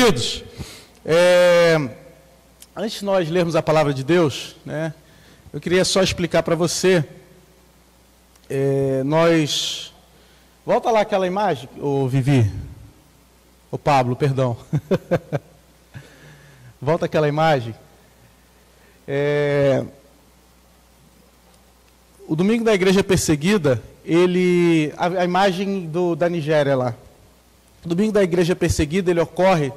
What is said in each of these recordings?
Queridos, antes de nós lermos a palavra de Deus, né, eu queria só explicar para você, volta lá aquela imagem, ô Vivi, ô Pablo, perdão, volta aquela imagem. O domingo da igreja perseguida, a imagem da Nigéria lá. O domingo da igreja perseguida, ele ocorre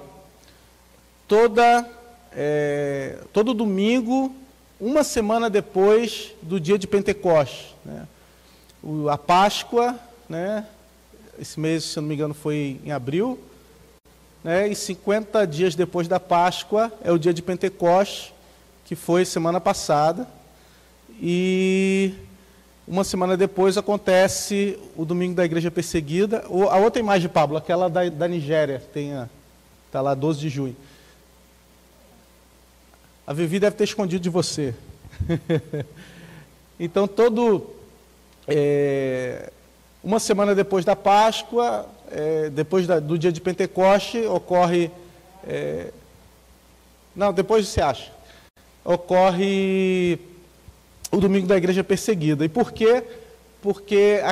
todo domingo, uma semana depois do dia de Pentecostes, né? A Páscoa, né? Esse mês, se eu não me engano, foi em abril, né? E 50 dias depois da Páscoa é o dia de Pentecostes, que foi semana passada, e uma semana depois acontece o domingo da igreja perseguida. A outra imagem, Pablo, aquela da Nigéria, está lá 12 de junho. A Vivi deve ter escondido de você. Então, uma semana depois da Páscoa, depois do dia de Pentecoste, ocorre... depois você acha. Ocorre o domingo da igreja perseguida. E por quê? Porque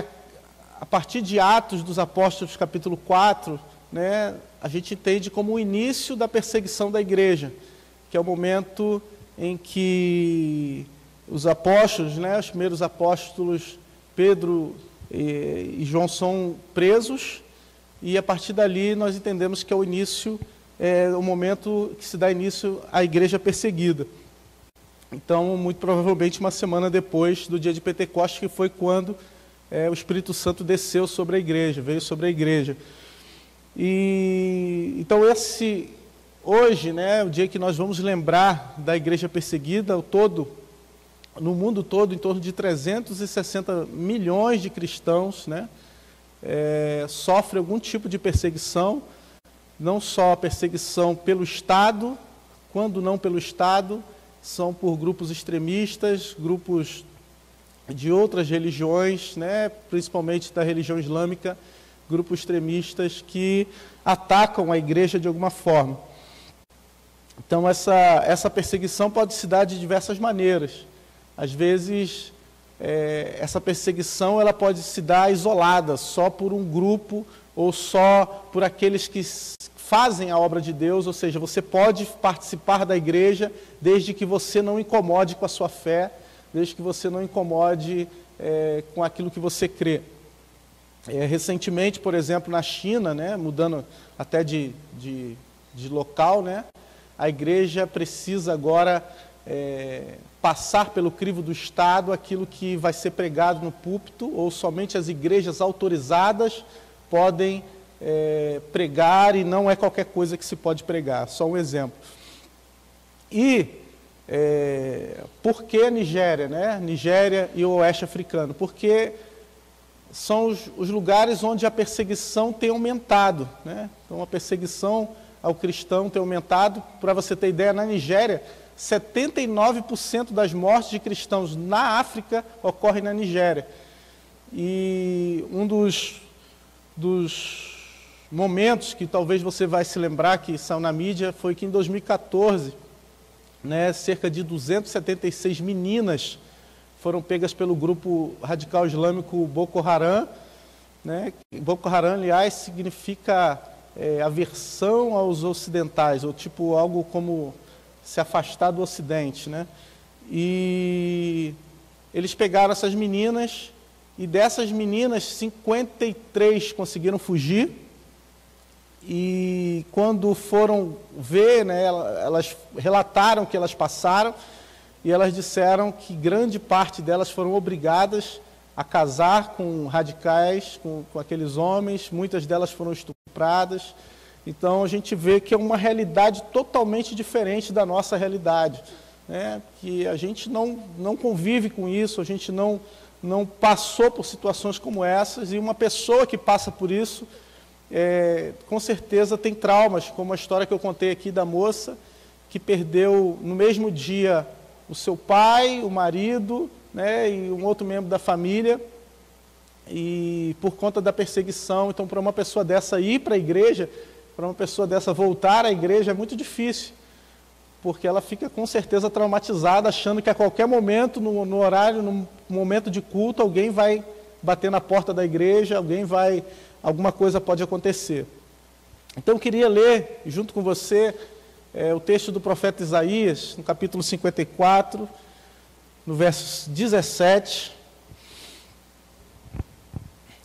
a partir de Atos dos Apóstolos, capítulo 4, né, a gente entende como o início da perseguição da igreja, que é o momento em que os apóstolos, né, os primeiros apóstolos, Pedro e João, são presos, e a partir dali nós entendemos que é o momento que se dá início à igreja perseguida. Então, muito provavelmente uma semana depois do dia de Pentecostes, que foi quando o Espírito Santo desceu sobre a igreja, veio sobre a igreja. Então, hoje, né, o dia que nós vamos lembrar da igreja perseguida, no mundo todo, em torno de 360 milhões de cristãos, né, sofrem algum tipo de perseguição, não só perseguição pelo Estado, quando não pelo Estado, são por grupos extremistas, grupos de outras religiões, né, principalmente da religião islâmica, grupos extremistas que atacam a igreja de alguma forma. Então, essa perseguição pode se dar de diversas maneiras. Às vezes, essa perseguição ela pode se dar isolada, só por um grupo ou só por aqueles que fazem a obra de Deus, ou seja, você pode participar da igreja desde que você não incomode com a sua fé, desde que você não incomode com aquilo que você crê. Recentemente, por exemplo, na China, né, mudando até de local, né, a igreja precisa agora passar pelo crivo do Estado aquilo que vai ser pregado no púlpito, ou somente as igrejas autorizadas podem pregar, e não é qualquer coisa que se pode pregar, só um exemplo. E por que a Nigéria, né? Nigéria e o Oeste Africano? Porque são os lugares onde a perseguição tem aumentado, né? Então, a perseguição ao cristão tem aumentado. Para você ter ideia, na Nigéria, 79% das mortes de cristãos na África ocorrem na Nigéria. E um dos momentos que talvez você vai se lembrar, que saiu na mídia, foi que em 2014, né, cerca de 276 meninas foram pegas pelo grupo radical islâmico Boko Haram, né? Boko Haram, aliás, significa aversão aos ocidentais, ou tipo algo como se afastar do Ocidente, né? E eles pegaram essas meninas, e dessas meninas, 53 conseguiram fugir. E quando foram ver, né, elas relataram que elas passaram, e elas disseram que grande parte delas foram obrigadas a casar com radicais, com aqueles homens, muitas delas foram estupradas. Então a gente vê que é uma realidade totalmente diferente da nossa realidade, né? Que a gente não convive com isso, a gente não passou por situações como essas, e uma pessoa que passa por isso, com certeza tem traumas, como a história que eu contei aqui da moça, que perdeu no mesmo dia o seu pai, o marido, né, e um outro membro da família, e por conta da perseguição. Então, para uma pessoa dessa ir para a igreja, para uma pessoa dessa voltar à igreja é muito difícil, porque ela fica com certeza traumatizada, achando que a qualquer momento, no horário, no momento de culto, alguém vai bater na porta da igreja, alguma coisa pode acontecer. Então eu queria ler, junto com você, o texto do profeta Isaías, no capítulo 54, no verso 17.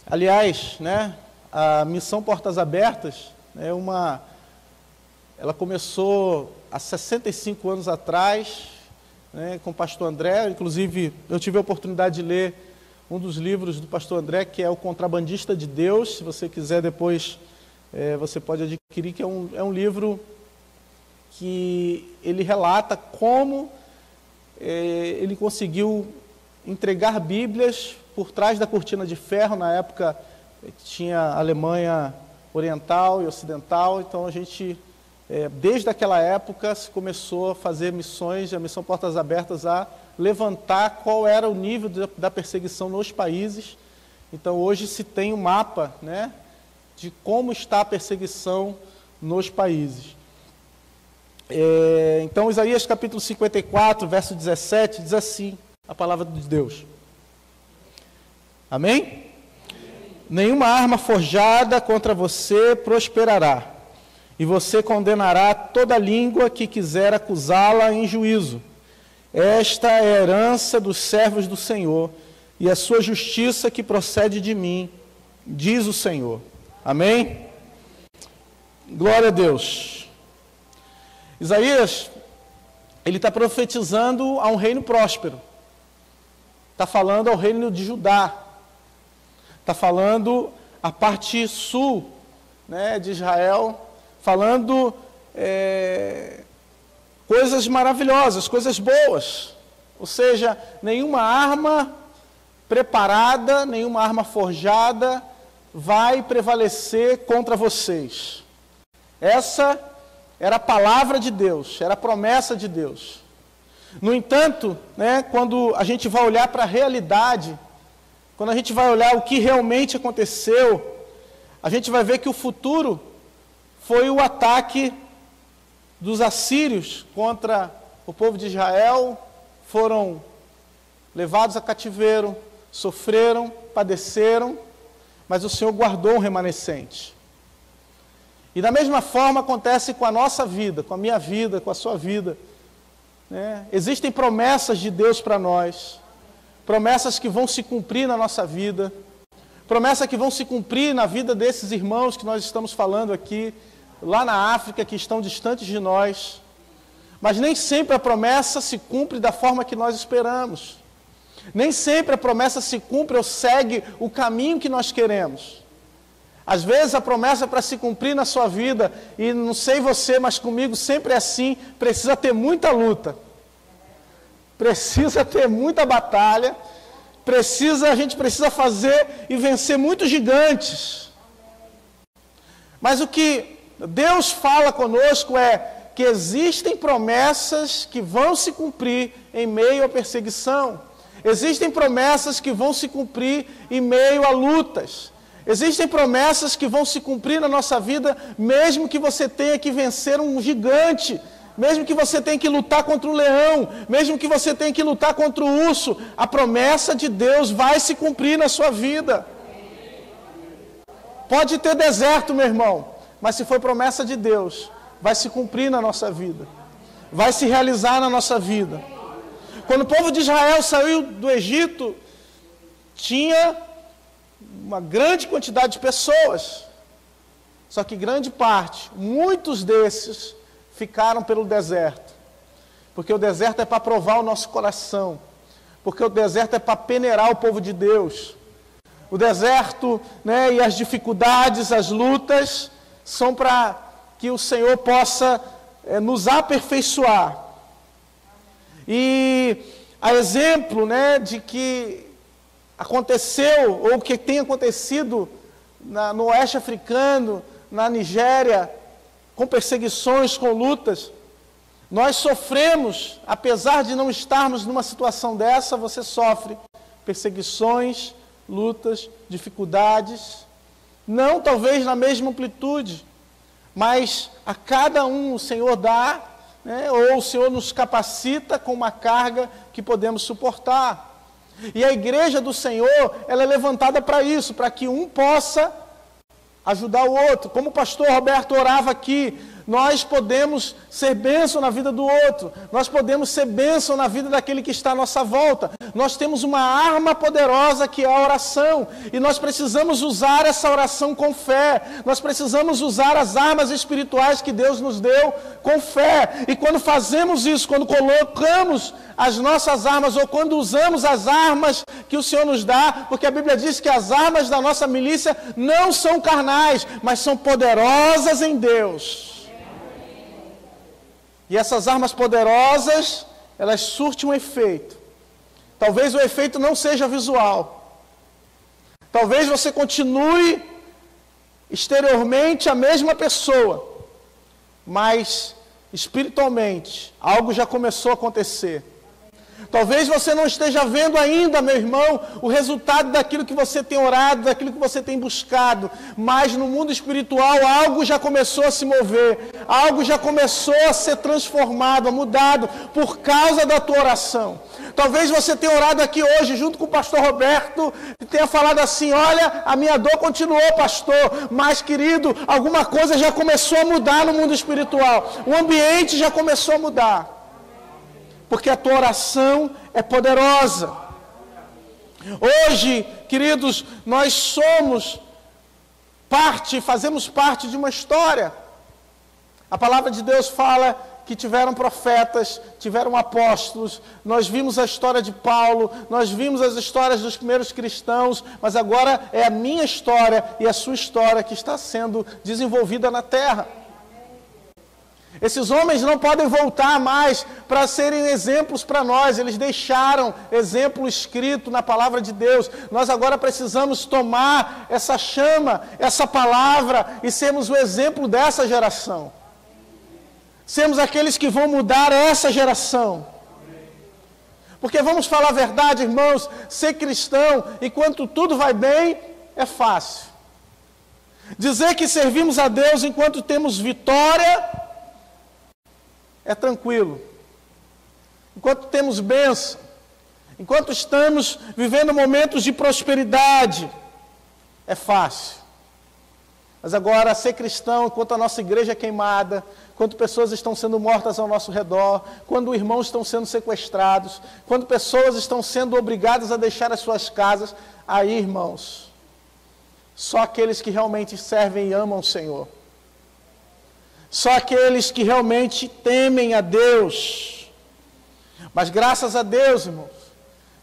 Aliás, né, a missão Portas Abertas ela começou há 65 anos atrás, né, com o pastor André. Inclusive, eu tive a oportunidade de ler um dos livros do pastor André, que é O Contrabandista de Deus. Se você quiser depois, você pode adquirir, que é um livro que ele relata como ele conseguiu entregar Bíblias por trás da cortina de ferro. Na época tinha a Alemanha Oriental e Ocidental, então a gente, desde aquela época, se começou a fazer missões, a missão Portas Abertas, a levantar qual era o nível da perseguição nos países. Então hoje se tem um mapa, né, de como está a perseguição nos países. Então Isaías capítulo 54, verso 17, diz assim, a palavra de Deus. Amém? Nenhuma arma forjada contra você prosperará, e você condenará toda língua que quiser acusá-la em juízo. Esta é a herança dos servos do Senhor, e a sua justiça que procede de mim, diz o Senhor. Amém? Glória a Deus. Isaías, ele está profetizando a um reino próspero. Está falando ao reino de Judá. Está falando a parte sul, né, de Israel, falando coisas maravilhosas, coisas boas. Ou seja, nenhuma arma preparada, nenhuma arma forjada vai prevalecer contra vocês. Essa era a palavra de Deus, era a promessa de Deus. No entanto, né, quando a gente vai olhar para a realidade, quando a gente vai olhar o que realmente aconteceu, a gente vai ver que o futuro foi o ataque dos assírios contra o povo de Israel. Foram levados a cativeiro, sofreram, padeceram, mas o Senhor guardou um remanescente. E da mesma forma acontece com a nossa vida, com a minha vida, com a sua vida, né? Existem promessas de Deus para nós, promessas que vão se cumprir na nossa vida, promessas que vão se cumprir na vida desses irmãos que nós estamos falando aqui, lá na África, que estão distantes de nós. Mas nem sempre a promessa se cumpre da forma que nós esperamos. Nem sempre a promessa se cumpre ou segue o caminho que nós queremos. Às vezes a promessa para se cumprir na sua vida, e não sei você, mas comigo sempre é assim, precisa ter muita luta. Precisa ter muita batalha, a gente precisa fazer e vencer muitos gigantes. Mas o que Deus fala conosco é que existem promessas que vão se cumprir em meio à perseguição. Existem promessas que vão se cumprir em meio a lutas. Existem promessas que vão se cumprir na nossa vida, mesmo que você tenha que vencer um gigante, mesmo que você tenha que lutar contra o leão, mesmo que você tenha que lutar contra o urso, a promessa de Deus vai se cumprir na sua vida. Pode ter deserto, meu irmão, mas se for promessa de Deus, vai se cumprir na nossa vida, vai se realizar na nossa vida. Quando o povo de Israel saiu do Egito, tinha uma grande quantidade de pessoas, só que grande parte, muitos desses, ficaram pelo deserto, porque o deserto é para provar o nosso coração, porque o deserto é para peneirar o povo de Deus. O deserto, né, e as dificuldades, as lutas, são para que o Senhor possa nos aperfeiçoar. E a exemplo, né, de que aconteceu, ou que tem acontecido no oeste africano, na Nigéria, com perseguições, com lutas, nós sofremos, apesar de não estarmos numa situação dessa, você sofre perseguições, lutas, dificuldades, não talvez na mesma amplitude, mas a cada um o Senhor dá, né, ou o Senhor nos capacita com uma carga que podemos suportar. E a igreja do Senhor, ela é levantada para isso, para que um possa ajudar o outro. Como o pastor Roberto orava aqui, nós podemos ser bênção na vida do outro, nós podemos ser bênção na vida daquele que está à nossa volta. Nós temos uma arma poderosa que é a oração, e nós precisamos usar essa oração com fé, nós precisamos usar as armas espirituais que Deus nos deu com fé, e quando fazemos isso, quando colocamos as nossas armas, ou quando usamos as armas que o Senhor nos dá, porque a Bíblia diz que as armas da nossa milícia não são carnais, mas são poderosas em Deus. E essas armas poderosas, elas surtem um efeito. Talvez o efeito não seja visual. Talvez você continue exteriormente a mesma pessoa, mas espiritualmente algo já começou a acontecer. Talvez você não esteja vendo ainda, meu irmão, o resultado daquilo que você tem orado, daquilo que você tem buscado, mas no mundo espiritual algo já começou a se mover, algo já começou a ser transformado, mudado, por causa da tua oração. Talvez você tenha orado aqui hoje, junto com o pastor Roberto, e tenha falado assim: olha, a minha dor continuou, pastor, mas querido, alguma coisa já começou a mudar no mundo espiritual, o ambiente já começou a mudar. Porque a tua oração é poderosa. Hoje, queridos, nós fazemos parte de uma história. A palavra de Deus fala que tiveram profetas, tiveram apóstolos. Nós vimos a história de Paulo, nós vimos as histórias dos primeiros cristãos, mas agora é a minha história e a sua história que está sendo desenvolvida na terra. Esses homens não podem voltar mais para serem exemplos para nós. Eles deixaram exemplo escrito na palavra de Deus. Nós agora precisamos tomar essa chama, essa palavra, e sermos o exemplo dessa geração. Sermos aqueles que vão mudar essa geração. Porque vamos falar a verdade, irmãos, ser cristão, enquanto tudo vai bem, é fácil. Dizer que servimos a Deus enquanto temos vitória, é tranquilo. Enquanto temos bênção, enquanto estamos vivendo momentos de prosperidade, é fácil. Mas agora, ser cristão, enquanto a nossa igreja é queimada, quando pessoas estão sendo mortas ao nosso redor, quando irmãos estão sendo sequestrados, quando pessoas estão sendo obrigadas a deixar as suas casas, aí, irmãos, só aqueles que realmente servem e amam o Senhor, só aqueles que realmente temem a Deus. Mas graças a Deus, irmãos,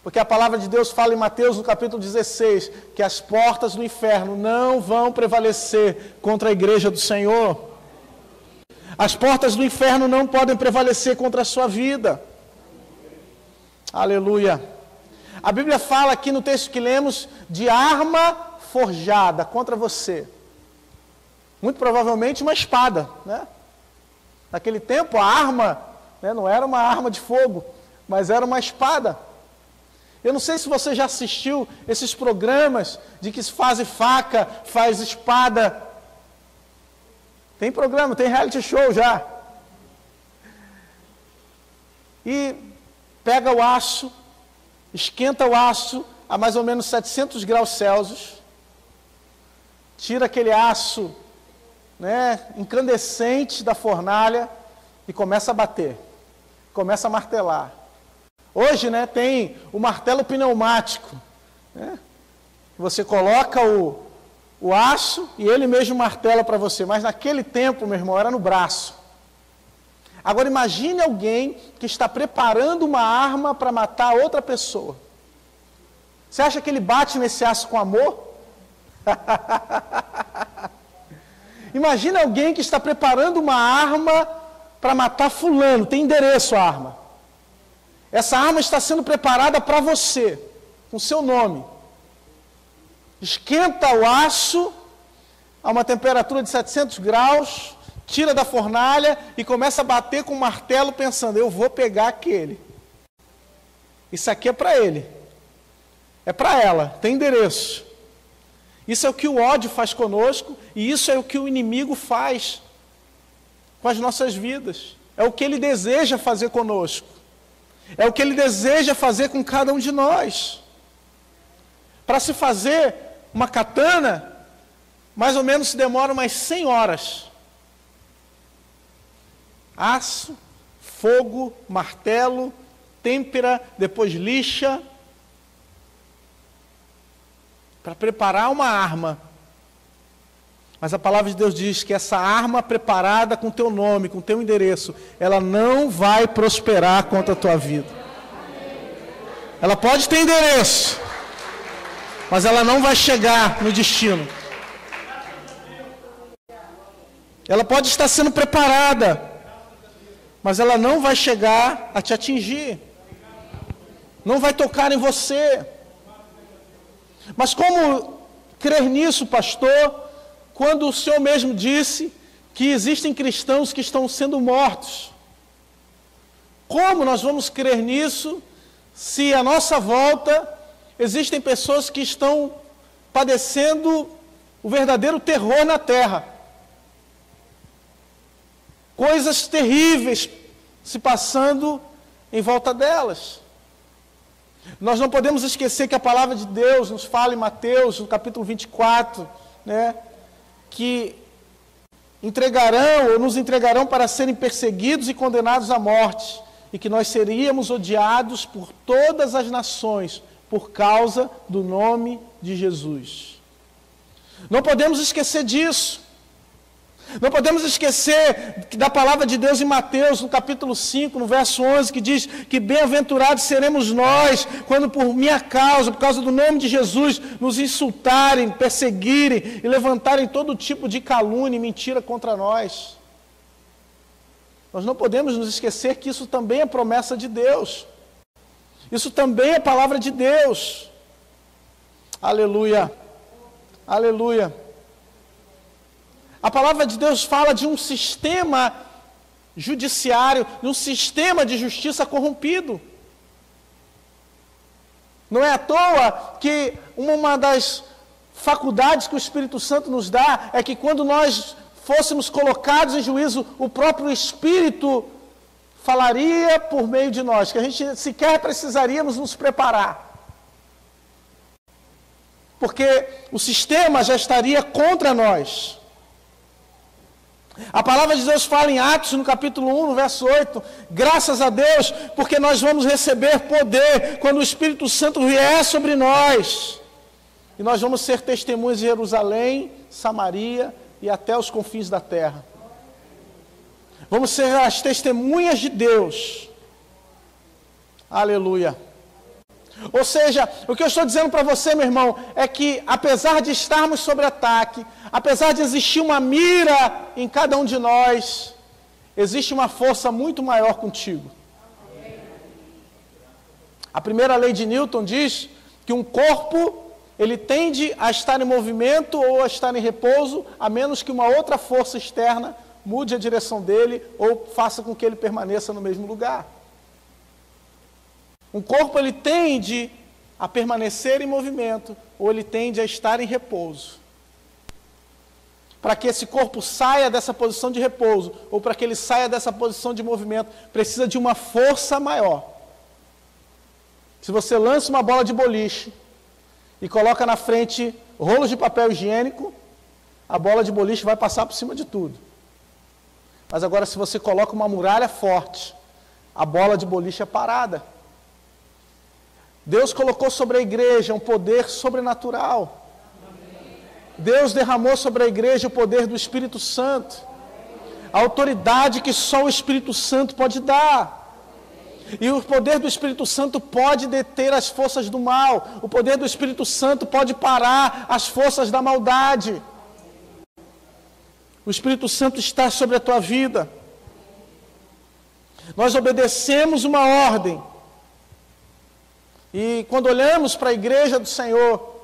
porque a palavra de Deus fala em Mateus, no capítulo 16, que as portas do inferno não vão prevalecer contra a igreja do Senhor. As portas do inferno não podem prevalecer contra a sua vida. Aleluia. A Bíblia fala aqui no texto que lemos de arma forjada contra você. Muito provavelmente uma espada, né? Naquele tempo a arma, né, não era uma arma de fogo, mas era uma espada. Eu não sei se você já assistiu esses programas de que se faz faca, faz espada. Tem programa, tem reality show já. E pega o aço, esquenta o aço a mais ou menos 700 graus Celsius, tira aquele aço, né, incandescente da fornalha e começa a bater, começa a martelar. Hoje, né, tem o martelo pneumático, né? Você coloca o aço e ele mesmo martela para você, mas naquele tempo, meu irmão, era no braço. Agora imagine alguém que está preparando uma arma para matar outra pessoa. Você acha que ele bate nesse aço com amor? Imagine alguém que está preparando uma arma para matar fulano, tem endereço a arma. Essa arma está sendo preparada para você, com seu nome. Esquenta o aço a uma temperatura de 700 graus, tira da fornalha e começa a bater com o martelo pensando, eu vou pegar aquele. Isso aqui é para ele. É para ela, tem endereço. Isso é o que o ódio faz conosco e isso é o que o inimigo faz com as nossas vidas. É o que Ele deseja fazer conosco. É o que Ele deseja fazer com cada um de nós. Para se fazer uma katana, mais ou menos se demora umas 100 horas. Aço, fogo, martelo, têmpera, depois lixa, para preparar uma arma. Mas a palavra de Deus diz que essa arma preparada com teu nome, com teu endereço, ela não vai prosperar contra a tua vida. Ela pode ter endereço, mas ela não vai chegar no destino. Ela pode estar sendo preparada, mas ela não vai chegar a te atingir. Não vai tocar em você. Mas como crer nisso, pastor, quando o Senhor mesmo disse que existem cristãos que estão sendo mortos? Como nós vamos crer nisso se à nossa volta existem pessoas que estão padecendo o verdadeiro terror na terra? Coisas terríveis se passando em volta delas. Nós não podemos esquecer que a palavra de Deus nos fala em Mateus, no capítulo 24, que nos entregarão para serem perseguidos e condenados à morte, e que nós seríamos odiados por todas as nações por causa do nome de Jesus. Não podemos esquecer disso. Não podemos esquecer da palavra de Deus em Mateus, no capítulo 5, no verso 11, que diz que bem-aventurados seremos nós, quando por minha causa, por causa do nome de Jesus, nos insultarem, perseguirem e levantarem todo tipo de calúnia e mentira contra nós. Nós não podemos nos esquecer que isso também é promessa de Deus. Isso também é palavra de Deus. Aleluia. Aleluia. A palavra de Deus fala de um sistema judiciário, de um sistema de justiça corrompido. Não é à toa que uma das faculdades que o Espírito Santo nos dá é que quando nós fôssemos colocados em juízo, o próprio Espírito falaria por meio de nós, que a gente sequer precisaríamos nos preparar. Porque o sistema já estaria contra nós. A palavra de Deus fala em Atos, no capítulo 1, no verso 8, graças a Deus, porque nós vamos receber poder quando o Espírito Santo vier sobre nós. E nós vamos ser testemunhas de Jerusalém, Samaria e até os confins da terra. Vamos ser as testemunhas de Deus. Aleluia. Ou seja, o que eu estou dizendo para você, meu irmão, é que apesar de estarmos sob ataque, apesar de existir uma mira em cada um de nós, existe uma força muito maior contigo. A primeira lei de Newton diz que um corpo, ele tende a estar em movimento ou a estar em repouso, a menos que uma outra força externa mude a direção dele ou faça com que ele permaneça no mesmo lugar. Um corpo, ele tende a permanecer em movimento, ou ele tende a estar em repouso. Para que esse corpo saia dessa posição de repouso, ou para que ele saia dessa posição de movimento, precisa de uma força maior. Se você lança uma bola de boliche e coloca na frente rolos de papel higiênico, a bola de boliche vai passar por cima de tudo. Mas agora, se você coloca uma muralha forte, a bola de boliche é parada. Deus colocou sobre a igreja um poder sobrenatural. Deus derramou sobre a igreja o poder do Espírito Santo. A autoridade que só o Espírito Santo pode dar. E o poder do Espírito Santo pode deter as forças do mal. O poder do Espírito Santo pode parar as forças da maldade. O Espírito Santo está sobre a tua vida. Nós obedecemos uma ordem. E quando olhamos para a igreja do Senhor,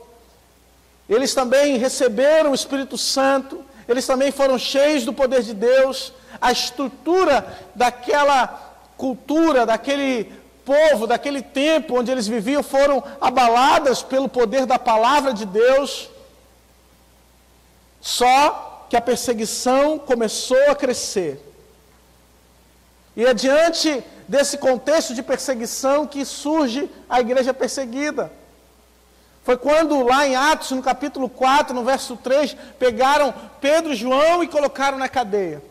eles também receberam o Espírito Santo, eles também foram cheios do poder de Deus. A estrutura daquela cultura, daquele povo, daquele tempo onde eles viviam, foram abaladas pelo poder da palavra de Deus. Só que a perseguição começou a crescer. E é diante desse contexto de perseguição que surge a igreja perseguida. Foi quando lá em Atos, no capítulo 4, no verso 3, pegaram Pedro e João e colocaram na cadeia.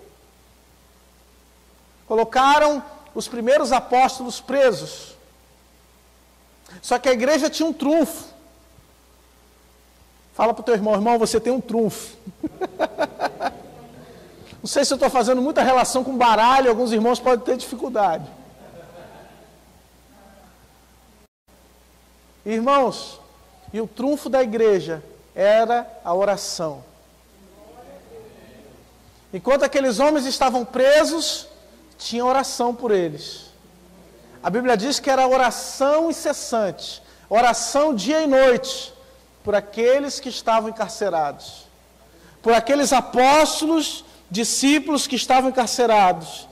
Colocaram os primeiros apóstolos presos. Só que a igreja tinha um trunfo. Fala para o teu irmão, irmão, você tem um trunfo. Não sei se eu estou fazendo muita relação com baralho, alguns irmãos podem ter dificuldade. Irmãos, e o trunfo da igreja era a oração. Enquanto aqueles homens estavam presos, tinha oração por eles. A Bíblia diz que era oração incessante, oração dia e noite, por aqueles que estavam encarcerados, por aqueles apóstolos, discípulos que estavam encarcerados.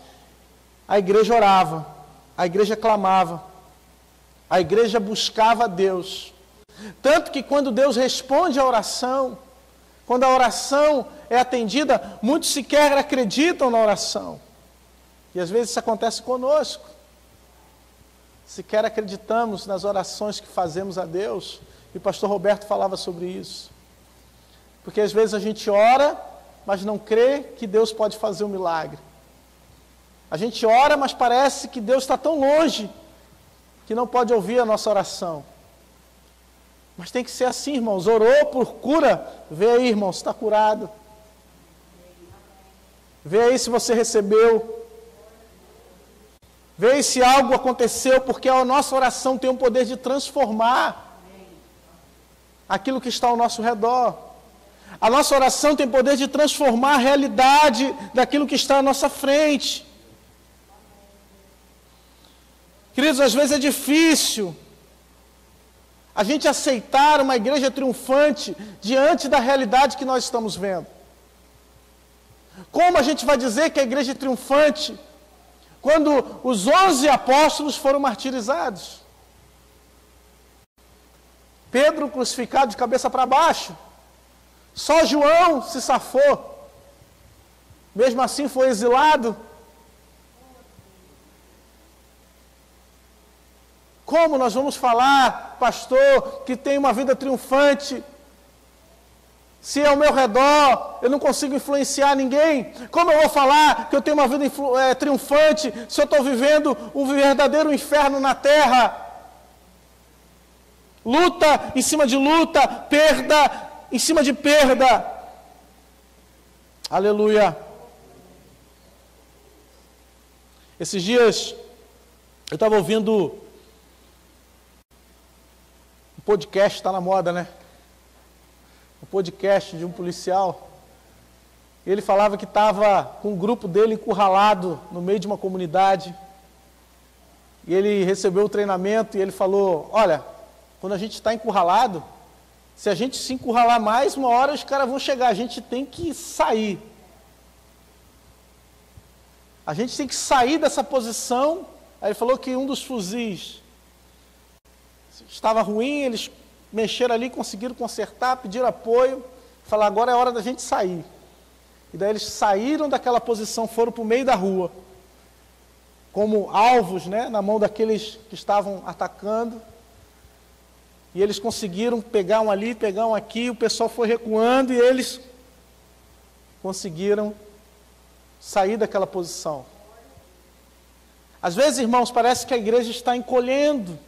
A igreja orava, a igreja clamava, a igreja buscava a Deus. Tanto que quando Deus responde à oração, quando a oração é atendida, muitos sequer acreditam na oração. E às vezes isso acontece conosco. Sequer acreditamos nas orações que fazemos a Deus. E o pastor Roberto falava sobre isso. Porque às vezes a gente ora, mas não crê que Deus pode fazer um milagre. A gente ora, mas parece que Deus está tão longe que não pode ouvir a nossa oração. Mas tem que ser assim, irmãos. Orou por cura, vê aí, irmãos, está curado. Vê aí se você recebeu. Vê aí se algo aconteceu, porque a nossa oração tem o poder de transformar aquilo que está ao nosso redor. A nossa oração tem o poder de transformar a realidade daquilo que está à nossa frente. Queridos, às vezes é difícil a gente aceitar uma igreja triunfante diante da realidade que nós estamos vendo. Como a gente vai dizer que a igreja é triunfante quando os 11 apóstolos foram martirizados? Pedro crucificado de cabeça para baixo. Só João se safou. Mesmo assim foi exilado. Como nós vamos falar, pastor, que tem uma vida triunfante, se ao meu redor eu não consigo influenciar ninguém? Como eu vou falar que eu tenho uma vida triunfante se eu estou vivendo um verdadeiro inferno na terra? Luta em cima de luta, perda em cima de perda. Aleluia. Esses dias eu estava ouvindo um podcast, está na moda, né? Um podcast de um policial. Ele falava que estava com um grupo dele encurralado no meio de uma comunidade. E ele recebeu o treinamento e ele falou: olha, quando a gente está encurralado, se a gente se encurralar mais, uma hora os caras vão chegar, a gente tem que sair. A gente tem que sair dessa posição. Aí ele falou que um dos fuzis estava ruim, eles mexeram ali, conseguiram consertar, pediram apoio, falaram, agora é hora da gente sair. E daí eles saíram daquela posição, foram para o meio da rua, como alvos, né, na mão daqueles que estavam atacando. E eles conseguiram pegar um ali, pegar um aqui, o pessoal foi recuando e eles conseguiram sair daquela posição. Às vezes, irmãos, parece que a igreja está encolhendo,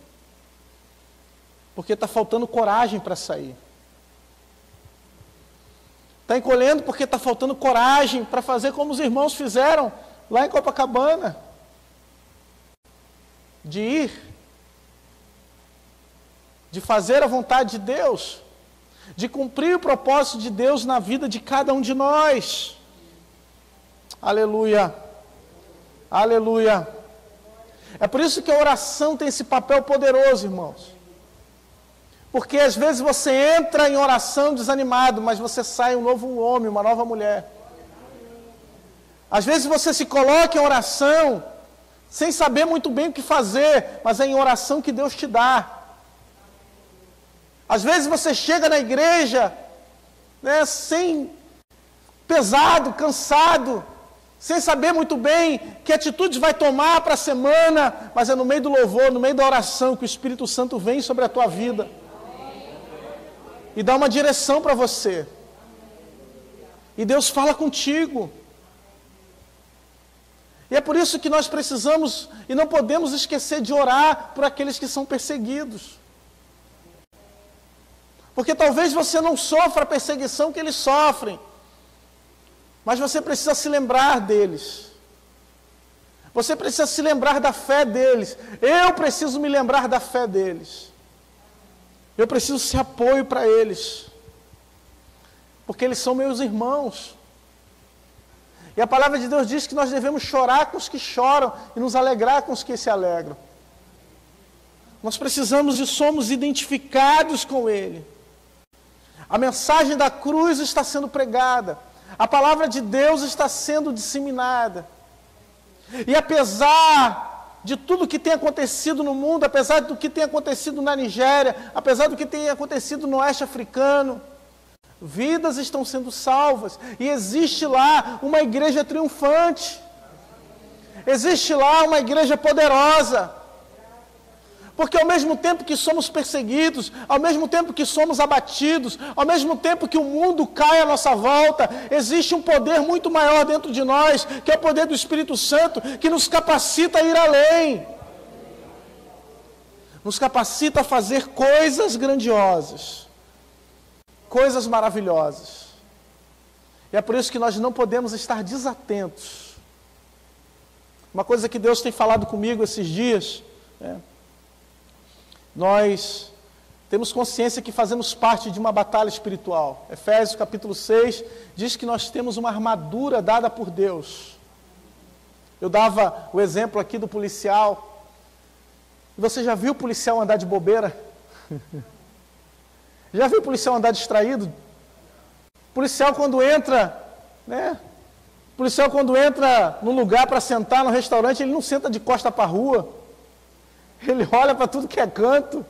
porque está faltando coragem para sair. Está encolhendo porque está faltando coragem para fazer como os irmãos fizeram lá em Copacabana. De ir, de fazer a vontade de Deus, de cumprir o propósito de Deus na vida de cada um de nós. Aleluia, aleluia. É por isso que a oração tem esse papel poderoso, irmãos. Porque às vezes você entra em oração desanimado, mas você sai um novo homem, uma nova mulher. Às vezes você se coloca em oração, sem saber muito bem o que fazer, mas é em oração que Deus te dá. Às vezes você chega na igreja, né, pesado, cansado, sem saber muito bem que atitudes vai tomar para a semana, mas é no meio do louvor, no meio da oração, que o Espírito Santo vem sobre a tua vida e dá uma direção para você. E Deus fala contigo. E é por isso que nós precisamos e não podemos esquecer de orar por aqueles que são perseguidos. Porque talvez você não sofra a perseguição que eles sofrem, mas você precisa se lembrar deles. Você precisa se lembrar da fé deles. Eu preciso me lembrar da fé deles. Eu preciso ser apoio para eles. Porque eles são meus irmãos. E a palavra de Deus diz que nós devemos chorar com os que choram e nos alegrar com os que se alegram. Nós precisamos e somos identificados com Ele. A mensagem da cruz está sendo pregada. A palavra de Deus está sendo disseminada. E apesar de tudo que tem acontecido no mundo, apesar do que tem acontecido na Nigéria, apesar do que tem acontecido no oeste africano, vidas estão sendo salvas. E existe lá uma igreja triunfante. Existe lá uma igreja poderosa. Porque ao mesmo tempo que somos perseguidos, ao mesmo tempo que somos abatidos, ao mesmo tempo que o mundo cai à nossa volta, existe um poder muito maior dentro de nós, que é o poder do Espírito Santo, que nos capacita a ir além. Nos capacita a fazer coisas grandiosas, coisas maravilhosas. E é por isso que nós não podemos estar desatentos. Uma coisa que Deus tem falado comigo esses dias, nós temos consciência que fazemos parte de uma batalha espiritual. Efésios capítulo 6 diz que nós temos uma armadura dada por Deus. Eu dava o exemplo aqui do policial. Você já viu o policial andar de bobeira? Já viu o policial andar distraído? O policial quando entra, O policial quando entra num lugar para sentar no restaurante, ele não senta de costa para a rua. Ele olha para tudo que é canto.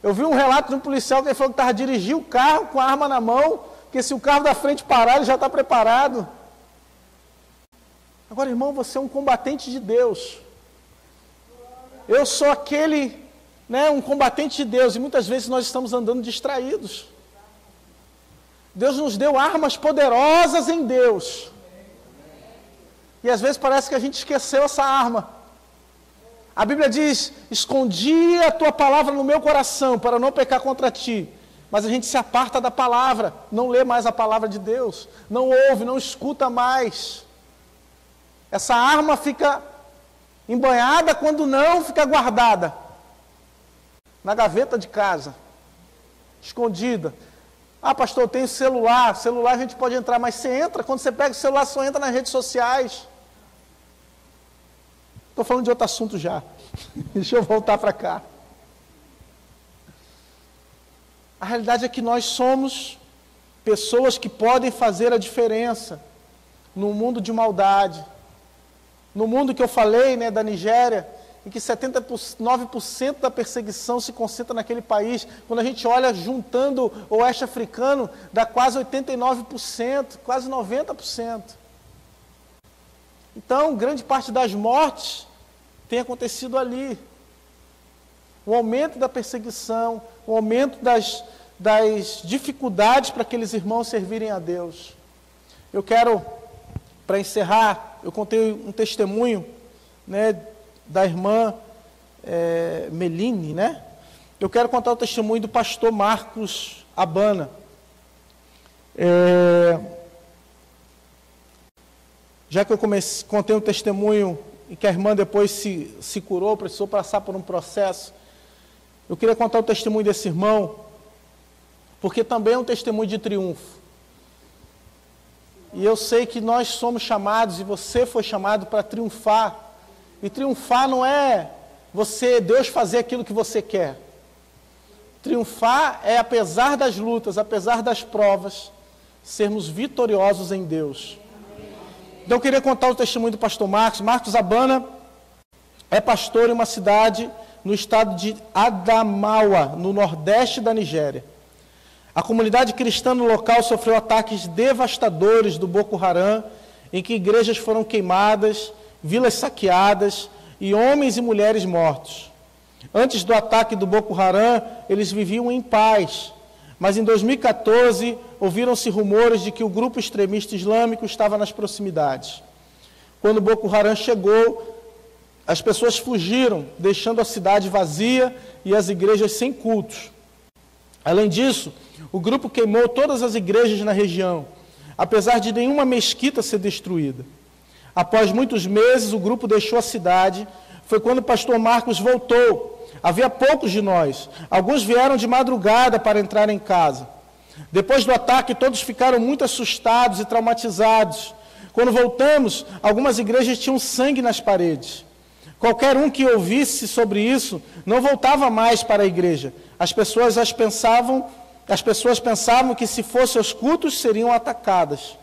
Eu vi um relato de um policial que ele falou que estava dirigindo o carro com a arma na mão, porque se o carro da frente parar, ele já está preparado. Agora, irmão, você é um combatente de Deus. Eu sou aquele, um combatente de Deus, e muitas vezes nós estamos andando distraídos. Deus nos deu armas poderosas em Deus. E às vezes parece que a gente esqueceu essa arma. A Bíblia diz, escondi a tua palavra no meu coração para não pecar contra ti. Mas a gente se aparta da palavra, não lê mais a palavra de Deus, não ouve, não escuta mais. Essa arma fica embanhada, quando não, fica guardada na gaveta de casa, escondida. Ah, pastor, eu tenho celular a gente pode entrar, mas você entra, quando você pega o celular, só entra nas redes sociais. Estou falando de outro assunto já. Deixa eu voltar para cá. A realidade é que nós somos pessoas que podem fazer a diferença no mundo de maldade. No mundo que eu falei, da Nigéria, em que 79% da perseguição se concentra naquele país. Quando a gente olha juntando o oeste africano, dá quase 89%, quase 90%. Então, grande parte das mortes tem acontecido ali. O aumento da perseguição, o aumento das dificuldades para aqueles irmãos servirem a Deus. Eu quero, para encerrar, eu contei um testemunho, da irmã Meline, Eu quero contar o testemunho do pastor Marcos Abana. Já que eu contei um testemunho e que a irmã depois se curou, precisou passar por um processo, eu queria contar o testemunho desse irmão, porque também é um testemunho de triunfo. E eu sei que nós somos chamados, e você foi chamado para triunfar. E triunfar não é Deus fazer aquilo que você quer. Triunfar é, apesar das lutas, apesar das provas, sermos vitoriosos em Deus. Então eu queria contar o testemunho do pastor Marcos. Marcos Abana é pastor em uma cidade no estado de Adamawa, no nordeste da Nigéria. A comunidade cristã no local sofreu ataques devastadores do Boko Haram em que igrejas foram queimadas, vilas saqueadas e homens e mulheres mortos. Antes do ataque do Boko Haram, eles viviam em paz, mas em 2014 ouviram-se rumores de que o grupo extremista islâmico estava nas proximidades. Quando o Boko Haram chegou, as pessoas fugiram, deixando a cidade vazia e as igrejas sem cultos. Além disso, o grupo queimou todas as igrejas na região, apesar de nenhuma mesquita ser destruída. Após muitos meses, o grupo deixou a cidade. Foi quando o pastor Marcos voltou. Havia poucos de nós. Alguns vieram de madrugada para entrar em casa. Depois do ataque, todos ficaram muito assustados e traumatizados. Quando voltamos, algumas igrejas tinham sangue nas paredes. Qualquer um que ouvisse sobre isso não voltava mais para a igreja. As pessoas pensavam que se fossem aos cultos seriam atacadas.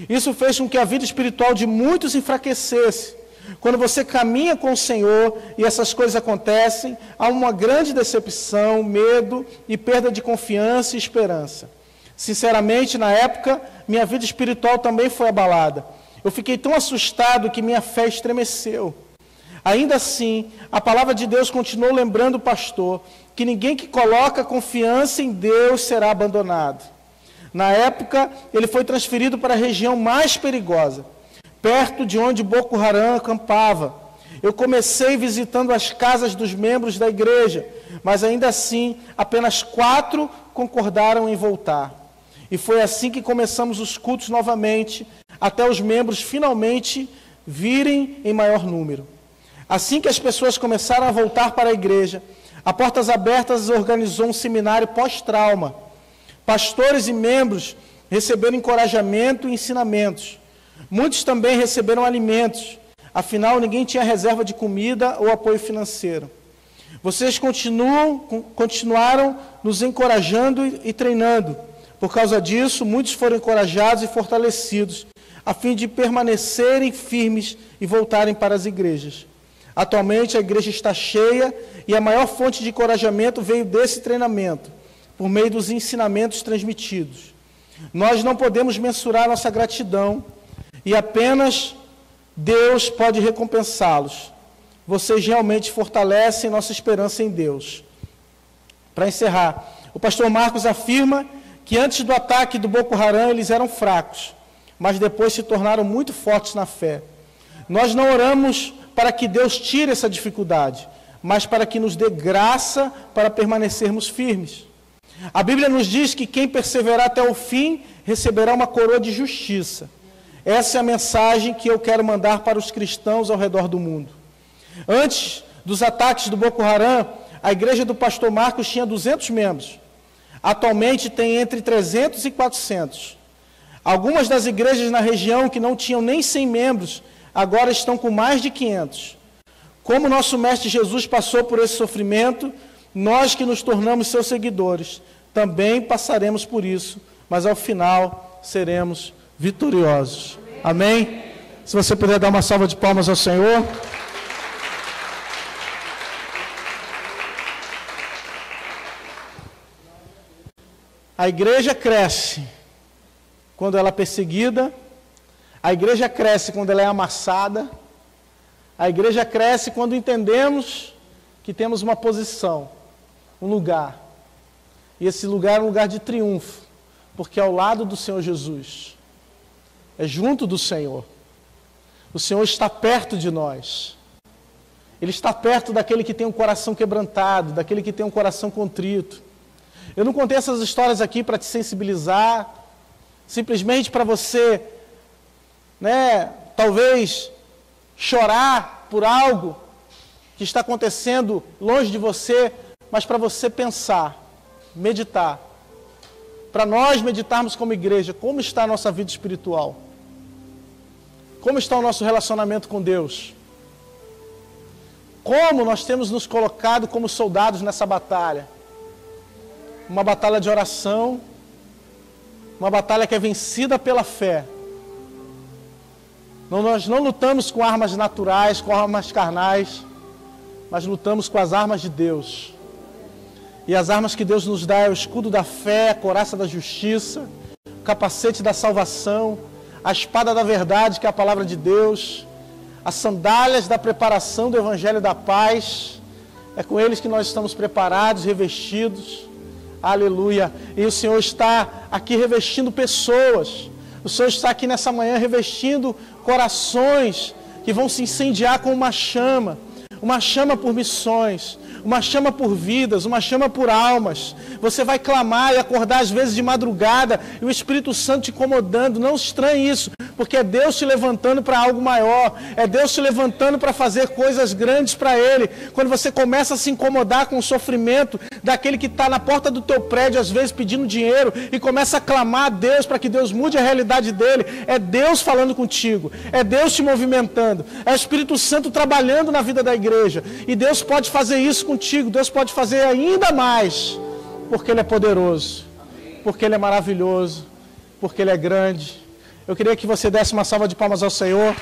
Isso fez com que a vida espiritual de muitos enfraquecesse. Quando você caminha com o Senhor e essas coisas acontecem, há uma grande decepção, medo e perda de confiança e esperança. Sinceramente, na época, minha vida espiritual também foi abalada. Eu fiquei tão assustado que minha fé estremeceu. Ainda assim, a palavra de Deus continuou lembrando o pastor que ninguém que coloca confiança em Deus será abandonado. Na época, ele foi transferido para a região mais perigosa, perto de onde Boko Haram acampava. Eu comecei visitando as casas dos membros da igreja, mas ainda assim, apenas 4 concordaram em voltar. E foi assim que começamos os cultos novamente, até os membros finalmente virem em maior número. Assim que as pessoas começaram a voltar para a igreja, a Portas Abertas organizou um seminário pós-trauma. Pastores e membros receberam encorajamento e ensinamentos. Muitos também receberam alimentos. Afinal, ninguém tinha reserva de comida ou apoio financeiro. Vocês continuaram nos encorajando e treinando. Por causa disso, muitos foram encorajados e fortalecidos, a fim de permanecerem firmes e voltarem para as igrejas. Atualmente, a igreja está cheia e a maior fonte de encorajamento veio desse treinamento, por meio dos ensinamentos transmitidos. Nós não podemos mensurar nossa gratidão e apenas Deus pode recompensá-los. Vocês realmente fortalecem nossa esperança em Deus. Para encerrar, o pastor Marcos afirma que antes do ataque do Boko Haram eles eram fracos, mas depois se tornaram muito fortes na fé. Nós não oramos para que Deus tire essa dificuldade, mas para que nos dê graça para permanecermos firmes. A Bíblia nos diz que quem perseverar até o fim receberá uma coroa de justiça. Essa é a mensagem que eu quero mandar para os cristãos ao redor do mundo. Antes dos ataques do Boko Haram, a igreja do pastor Marcos tinha 200 membros. Atualmente tem entre 300 e 400. Algumas das igrejas na região que não tinham nem 100 membros, agora estão com mais de 500. Como nosso Mestre Jesus passou por esse sofrimento, nós que nos tornamos seus seguidores, também passaremos por isso, mas ao final seremos vitoriosos. Amém? Se você puder dar uma salva de palmas ao Senhor. A igreja cresce quando ela é perseguida, a igreja cresce quando ela é amassada, a igreja cresce quando entendemos que temos uma posição, um lugar. E esse lugar é um lugar de triunfo, porque é ao lado do Senhor Jesus, é junto do Senhor. O Senhor está perto de nós. Ele está perto daquele que tem um coração quebrantado, daquele que tem um coração contrito. Eu não contei essas histórias aqui para te sensibilizar, simplesmente para você, talvez chorar por algo que está acontecendo longe de você, mas para você pensar, meditar. Para nós meditarmos como igreja, como está a nossa vida espiritual? Como está o nosso relacionamento com Deus? Como nós temos nos colocado como soldados nessa batalha? Uma batalha de oração, uma batalha que é vencida pela fé. Nós não lutamos com armas naturais, com armas carnais, mas lutamos com as armas de Deus. E as armas que Deus nos dá é o escudo da fé, a couraça da justiça, o capacete da salvação, a espada da verdade, que é a palavra de Deus, as sandálias da preparação do Evangelho da paz. É com eles que nós estamos preparados, revestidos. Aleluia. E o Senhor está aqui revestindo pessoas. O Senhor está aqui nessa manhã revestindo corações que vão se incendiar com uma chama por missões, uma chama por vidas, uma chama por almas. Você vai clamar e acordar às vezes de madrugada e o Espírito Santo te incomodando. Não estranhe isso, porque é Deus te levantando para algo maior, é Deus te levantando para fazer coisas grandes para Ele. Quando você começa a se incomodar com o sofrimento daquele que está na porta do teu prédio, às vezes pedindo dinheiro, e começa a clamar a Deus para que Deus mude a realidade dele, é Deus falando contigo, é Deus te movimentando, é o Espírito Santo trabalhando na vida da igreja, e Deus pode fazer isso contigo, Deus pode fazer ainda mais, porque Ele é poderoso, porque Ele é maravilhoso, porque Ele é grande. Eu queria que você desse uma salva de palmas ao Senhor.